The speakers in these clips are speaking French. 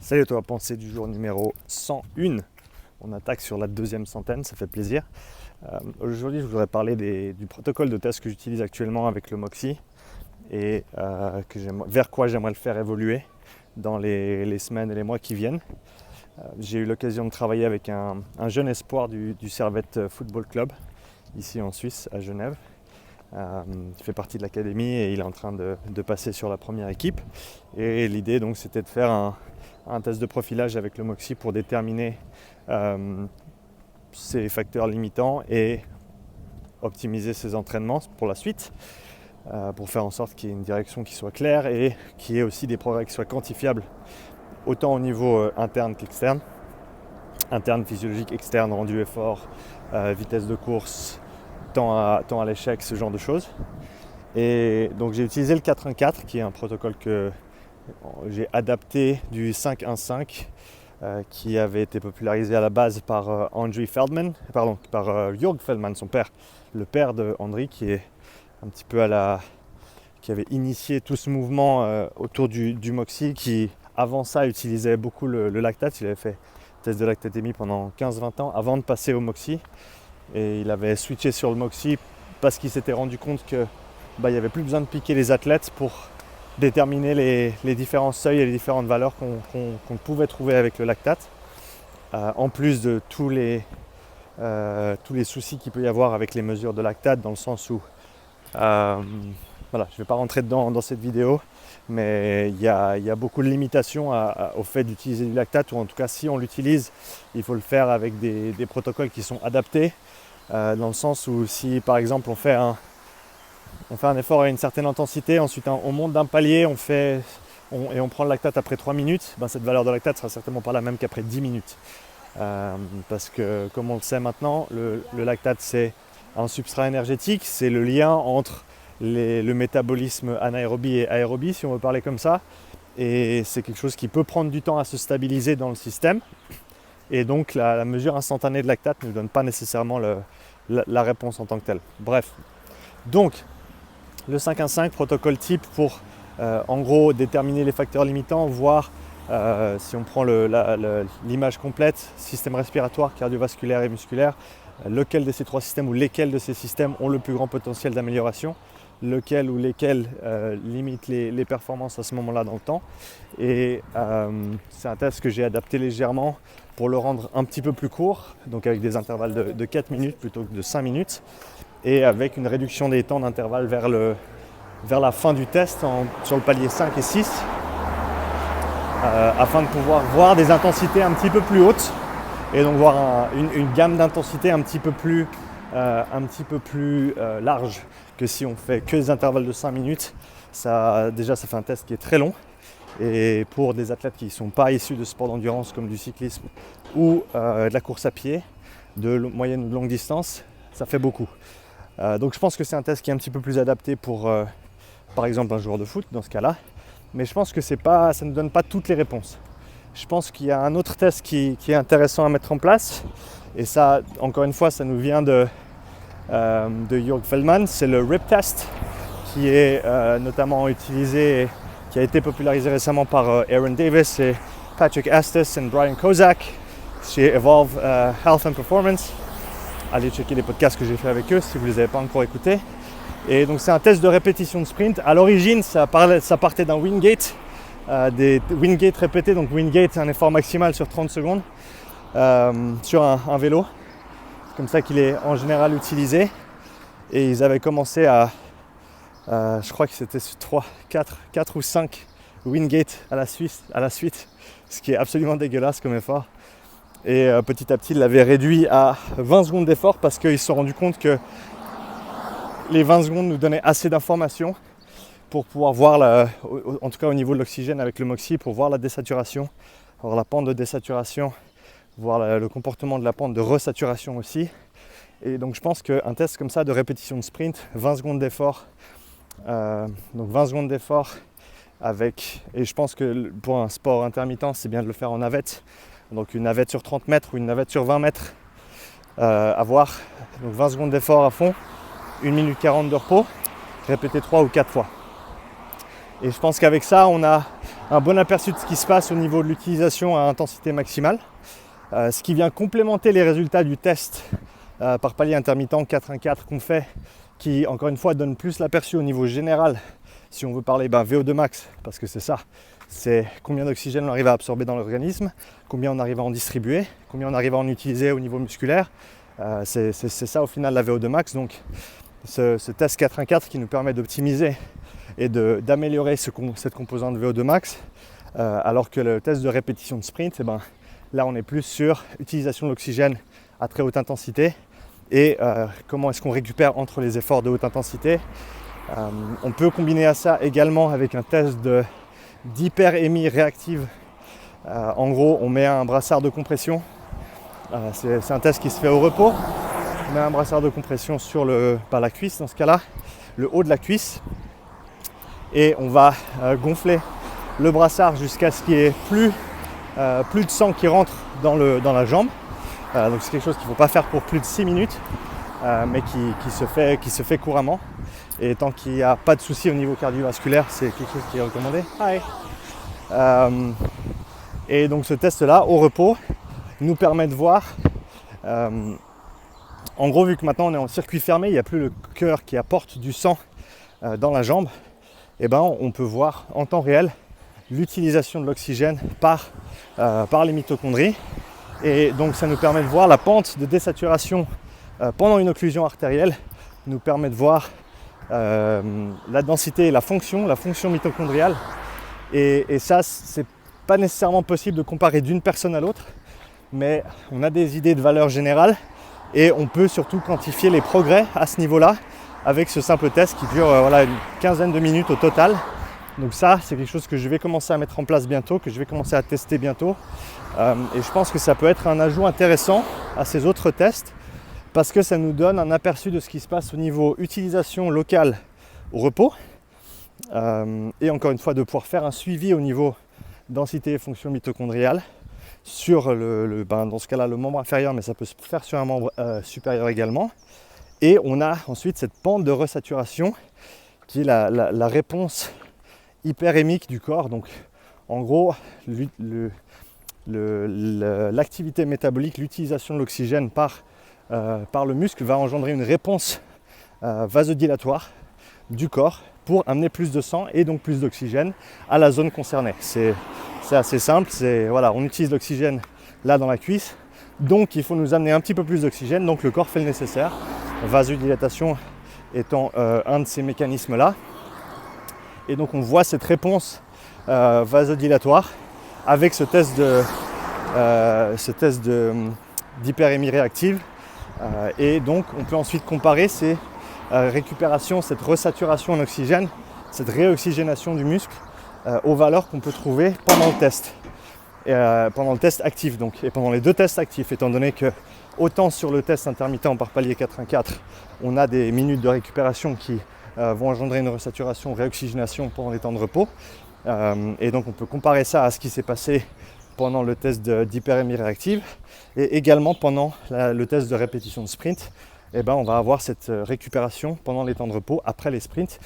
Salut à toi, pensée du jour numéro 101. On attaque sur la deuxième centaine, ça fait plaisir. Aujourd'hui, je voudrais parler du protocole de test que j'utilise actuellement avec le Moxy et vers quoi j'aimerais le faire évoluer dans les semaines et les mois qui viennent. J'ai eu l'occasion de travailler avec un jeune espoir du Servette Football Club, ici en Suisse, à Genève. Il fait partie de l'académie et il est en train de passer sur la première équipe. Et l'idée donc c'était de faire un test de profilage avec le Moxy pour déterminer ses facteurs limitants et optimiser ses entraînements pour la suite, pour faire en sorte qu'il y ait une direction qui soit claire et qu'il y ait aussi des progrès qui soient quantifiables, autant au niveau interne qu'externe. Interne, physiologique, externe, rendu effort, vitesse de course, temps à l'échec, ce genre de choses. Et donc j'ai utilisé le 4-1-4 qui est un protocole que j'ai adapté du 5-1-5 qui avait été popularisé à la base par Jörg Feldman, son père, le père de Andri, qui est un petit peu qui avait initié tout ce mouvement autour du Moxy, qui avant ça utilisait beaucoup le lactate. Il avait fait test de lactatémie pendant 15-20 ans avant de passer au Moxy. Et il avait switché sur le Moxy parce qu'il s'était rendu compte qu'il n'y avait plus besoin de piquer les athlètes pour déterminer les différents seuils et les différentes valeurs qu'on pouvait trouver avec le lactate. En plus de tous les soucis qu'il peut y avoir avec les mesures de lactate, dans le sens où, je ne vais pas rentrer dedans dans cette vidéo, mais il y a beaucoup de limitations au fait d'utiliser du lactate, ou en tout cas si on l'utilise, il faut le faire avec des protocoles qui sont adaptés, dans le sens où si par exemple on fait un effort à une certaine intensité, ensuite on monte d'un palier, et on prend le lactate après 3 minutes, cette valeur de lactate sera certainement pas la même qu'après 10 minutes. Parce que comme on le sait maintenant, le lactate c'est un substrat énergétique, c'est le lien entre le métabolisme anaérobie et aérobie, si on veut parler comme ça, et c'est quelque chose qui peut prendre du temps à se stabiliser dans le système, et donc la mesure instantanée de lactate ne donne pas nécessairement la réponse en tant que telle. Bref, donc le 5-1-5, protocole type pour en gros déterminer les facteurs limitants, voir si on prend l'image complète, système respiratoire, cardiovasculaire et musculaire, lequel de ces trois systèmes ou lesquels de ces systèmes ont le plus grand potentiel d'amélioration, lequel ou lesquels limitent les performances à ce moment-là dans le temps. Et c'est un test que j'ai adapté légèrement pour le rendre un petit peu plus court, donc avec des intervalles de 4 minutes plutôt que de 5 minutes, et avec une réduction des temps d'intervalle vers la fin du test sur le palier 5 et 6, afin de pouvoir voir des intensités un petit peu plus hautes et donc voir une gamme d'intensités un petit peu plus large que si on fait que des intervalles de 5 minutes. Ça fait un test qui est très long, et pour des athlètes qui ne sont pas issus de sport d'endurance comme du cyclisme ou de la course à pied de moyenne ou de longue distance, ça fait beaucoup. Donc je pense que c'est un test qui est un petit peu plus adapté pour par exemple un joueur de foot dans ce cas-là, mais je pense que ça ne donne pas toutes les réponses. Je pense qu'il y a un autre test qui est intéressant à mettre en place, et ça, encore une fois, ça nous vient de Jörg Feldman, c'est le RIP test, qui est notamment utilisé, qui a été popularisé récemment par Aaron Davis et Patrick Estes et Brian Kozak chez Evolve Health and Performance. Allez checker les podcasts que j'ai fait avec eux si vous ne les avez pas encore écoutés. Et donc c'est un test de répétition de sprint. À l'origine, ça partait d'un Wingate, des Wingate répétés. Donc Wingate, c'est un effort maximal sur 30 secondes sur un vélo. C'est comme ça qu'il est en général utilisé. Et ils avaient commencé je crois que c'était 4 ou 5 Wingate à la suite, ce qui est absolument dégueulasse comme effort. Et petit à petit, ils l'avaient réduit à 20 secondes d'effort parce qu'ils se sont rendus compte que les 20 secondes nous donnaient assez d'informations pour pouvoir voir, en tout cas au niveau de l'oxygène avec le Moxy, pour voir la désaturation, voir la pente de désaturation, voir le comportement de la pente de resaturation aussi. Et donc je pense qu'un test comme ça de répétition de sprint, 20 secondes d'effort, donc 20 secondes d'effort et je pense que pour un sport intermittent, c'est bien de le faire en navette. Donc une navette sur 30 mètres ou une navette sur 20 mètres à voir. Donc 20 secondes d'effort à fond, 1 minute 40 de repos, répéter 3 ou 4 fois. Et je pense qu'avec ça, on a un bon aperçu de ce qui se passe au niveau de l'utilisation à intensité maximale, ce qui vient complémenter les résultats du test par palier intermittent 4-1-4 qu'on fait, qui encore une fois donne plus l'aperçu au niveau général, si on veut parler VO2 max, parce que c'est ça, c'est combien d'oxygène on arrive à absorber dans l'organisme, combien on arrive à en distribuer, combien on arrive à en utiliser au niveau musculaire, c'est ça au final la VO2 max. Donc ce test 4-1-4 qui nous permet d'optimiser et d'améliorer cette composante VO2 max, alors que le test de répétition de sprint, là on est plus sur utilisation de l'oxygène à très haute intensité et comment est-ce qu'on récupère entre les efforts de haute intensité. On peut combiner à ça également avec un test d'hyperémie réactive. En gros, on met un brassard de compression. C'est un test qui se fait au repos. On met un brassard de compression sur la cuisse, dans ce cas-là, le haut de la cuisse. Et on va gonfler le brassard jusqu'à ce qu'il n'y ait plus de sang qui rentre dans la jambe. Donc c'est quelque chose qu'il ne faut pas faire pour plus de 6 minutes, mais qui se fait couramment. Et tant qu'il n'y a pas de souci au niveau cardiovasculaire, c'est quelque chose qui est recommandé. Et donc ce test-là, au repos, nous permet de voir, en gros, vu que maintenant on est en circuit fermé, il n'y a plus le cœur qui apporte du sang dans la jambe, on peut voir en temps réel l'utilisation de l'oxygène par les mitochondries. Et donc ça nous permet de voir la pente de désaturation pendant une occlusion artérielle, nous permet de voir la densité et la fonction mitochondriale. Et ça, c'est pas nécessairement possible de comparer d'une personne à l'autre, mais on a des idées de valeur générale et on peut surtout quantifier les progrès à ce niveau-là avec ce simple test qui dure une quinzaine de minutes au total. Donc ça, c'est quelque chose que je vais commencer à mettre en place bientôt, que je vais commencer à tester bientôt. Et je pense que ça peut être un ajout intéressant à ces autres tests parce que ça nous donne un aperçu de ce qui se passe au niveau utilisation locale au repos. Et encore une fois, de pouvoir faire un suivi au niveau densité et fonction mitochondriale sur dans ce cas-là, le membre inférieur, mais ça peut se faire sur un membre supérieur également. Et on a ensuite cette pente de resaturation qui est la réponse hyperémique du corps. Donc en gros, l'activité métabolique, l'utilisation de l'oxygène par le muscle va engendrer une réponse vasodilatoire du corps pour amener plus de sang et donc plus d'oxygène à la zone concernée. C'est assez simple, on utilise l'oxygène là dans la cuisse, donc il faut nous amener un petit peu plus d'oxygène, donc le corps fait le nécessaire, vasodilatation étant un de ces mécanismes-là. Et donc on voit cette réponse vasodilatoire avec ce test d'hyperémie réactive. Et donc on peut ensuite comparer ces récupérations, cette resaturation en oxygène, cette réoxygénation du muscle aux valeurs qu'on peut trouver pendant le test. Pendant le test actif donc, et pendant les deux tests actifs, étant donné que autant sur le test intermittent par palier 4-1-4, on a des minutes de récupération qui vont engendrer une resaturation, réoxygénation pendant les temps de repos. Et donc on peut comparer ça à ce qui s'est passé pendant le test d'hyperémie réactive et également pendant le test de répétition de sprint. On va avoir cette récupération pendant les temps de repos après les sprints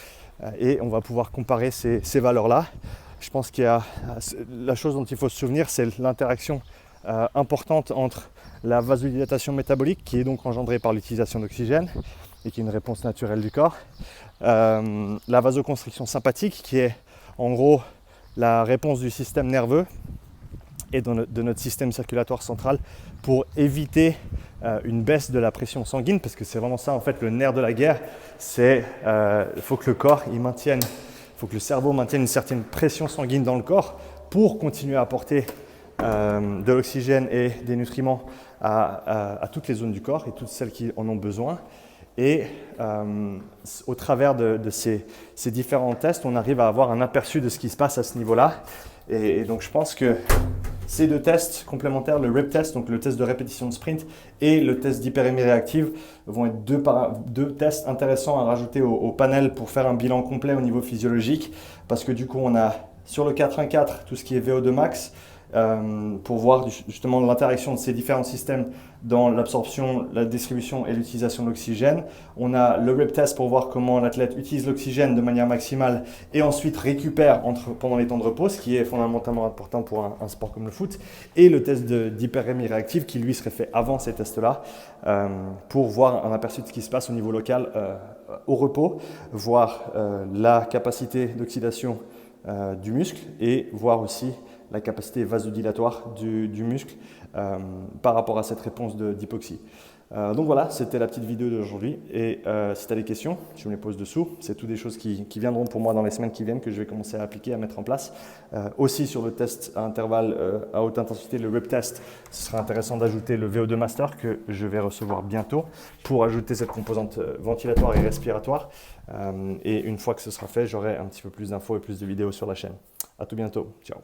et on va pouvoir comparer ces valeurs-là. Je pense qu'il y a la chose dont il faut se souvenir, c'est l'interaction importante entre la vasodilatation métabolique qui est donc engendrée par l'utilisation d'oxygène et qui est une réponse naturelle du corps, la vasoconstriction sympathique qui est en gros la réponse du système nerveux et de notre système circulatoire central pour éviter une baisse de la pression sanguine, parce que c'est vraiment ça en fait le nerf de la guerre, c'est faut que le corps faut que le cerveau maintienne une certaine pression sanguine dans le corps pour continuer à apporter de l'oxygène et des nutriments à toutes les zones du corps et toutes celles qui en ont besoin. Et au travers de ces différents tests, on arrive à avoir un aperçu de ce qui se passe à ce niveau-là. Et donc je pense que ces deux tests complémentaires, le RIP test, donc le test de répétition de sprint, et le test d'hyperémie réactive, vont être deux tests intéressants à rajouter au panel pour faire un bilan complet au niveau physiologique. Parce que du coup, on a sur le 4-1-4 tout ce qui est VO2 max, pour voir justement l'interaction de ces différents systèmes dans l'absorption, la distribution et l'utilisation de l'oxygène. On a le rep test pour voir comment l'athlète utilise l'oxygène de manière maximale et ensuite récupère pendant les temps de repos, ce qui est fondamentalement important pour un sport comme le foot. Et le test d'hyperrémie réactive qui lui serait fait avant ces tests-là pour voir un aperçu de ce qui se passe au niveau local au repos, voir la capacité d'oxydation du muscle et voir aussi la capacité vasodilatoire du muscle par rapport à cette réponse d'hypoxie. Donc voilà, c'était la petite vidéo d'aujourd'hui. Et si tu as des questions, tu me les poses dessous. C'est toutes des choses qui viendront pour moi dans les semaines qui viennent que je vais commencer à appliquer, à mettre en place. Aussi sur le test à intervalle à haute intensité, le rep test, ce sera intéressant d'ajouter le VO2 master que je vais recevoir bientôt pour ajouter cette composante ventilatoire et respiratoire. Et une fois que ce sera fait, j'aurai un petit peu plus d'infos et plus de vidéos sur la chaîne. À tout bientôt. Ciao.